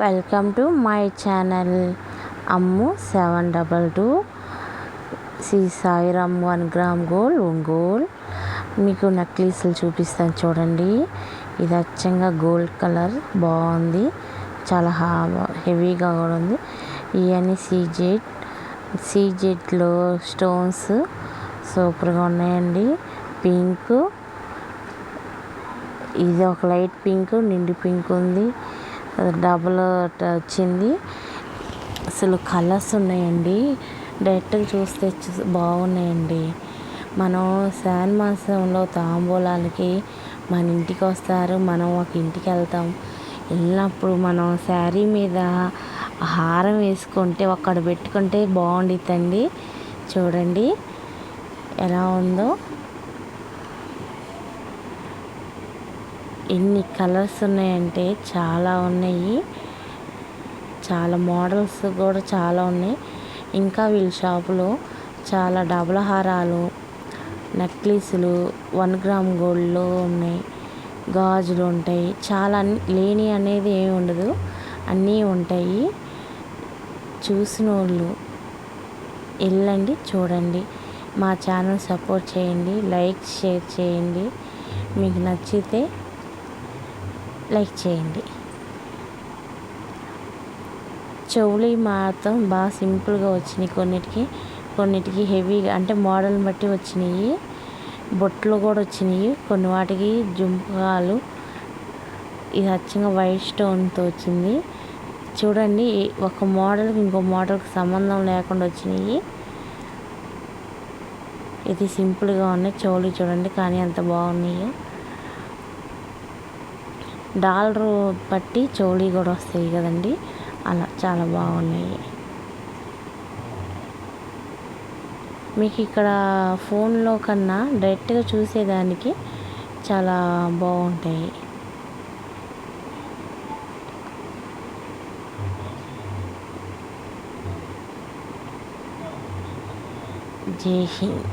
Welcome to my channel Ammu 722 Sri Sairam 1 gram gold Ongole. మీకు నక్లీస్లు చూపిస్తాను చూడండి. ఇది అచ్చంగా గోల్డ్ కలర్ బాగుంది, చాలా హెవీగా కూడా ఉంది. ఇవన్నీ సీజెడ్లో స్టోన్స్ సూపర్గా ఉన్నాయండి. పింక్, ఇది ఒక లైట్ పింక్, నిండు పింక్ ఉంది, డబుల్ వచ్చింది. అసలు కలర్స్ ఉన్నాయండి, డైరెక్ట్గా చూస్తే బాగున్నాయండి. మనం శ్రావణ మాసంలో తాంబూలాలకి మన ఇంటికి వస్తారు, మనం ఒక ఇంటికి వెళ్తాం. వెళ్ళినప్పుడు మనం శారీ మీద హారం వేసుకుంటే ఒక్కడ పెట్టుకుంటే బాగుండిద్దండి. చూడండి ఎలా ఉందో, ఎన్ని కలర్స్ ఉన్నాయంటే చాలా ఉన్నాయి, చాలా మోడల్స్ కూడా చాలా ఉన్నాయి. ఇంకా వీళ్ళ షాపులో చాలా డబుల్ హారాలు, నెక్లెస్లు 1 గ్రామ్ గోల్డ్లో ఉన్నాయి, గాజులు ఉంటాయి. చాలా లేని అనేది ఏమి ఉండదు, అన్నీ ఉంటాయి. చూసిన వాళ్ళు వెళ్ళండి, చూడండి. మా ఛానల్ సపోర్ట్ చేయండి, లైక్ షేర్ చేయండి. మీకు నచ్చితే లైక్ చేయండి. చెవులు మాత్రం బాగా సింపుల్గా వచ్చినాయి, కొన్నిటికి హెవీగా అంటే మోడల్ని బట్టి వచ్చినాయి. బొట్లు కూడా వచ్చినాయి, కొన్ని వాటికి జుంకాలు. ఇది అచ్చంగా వైట్ స్టోన్తో వచ్చింది. చూడండి, ఒక మోడల్కి ఇంకో మోడల్కి సంబంధం లేకుండా వచ్చినాయి. ఇది సింపుల్గా ఉన్నాయి. చెవులు చూడండి కానీ ఎంత బాగున్నాయో. డాలర్ బట్టి చోళీ కూడా వస్తాయి కదండి, అలా చాలా బాగున్నాయి. మీకు ఇక్కడ ఫోన్లో కన్నా డైరెక్ట్గా చూసేదానికి చాలా బాగుంటాయి. జై హింద్.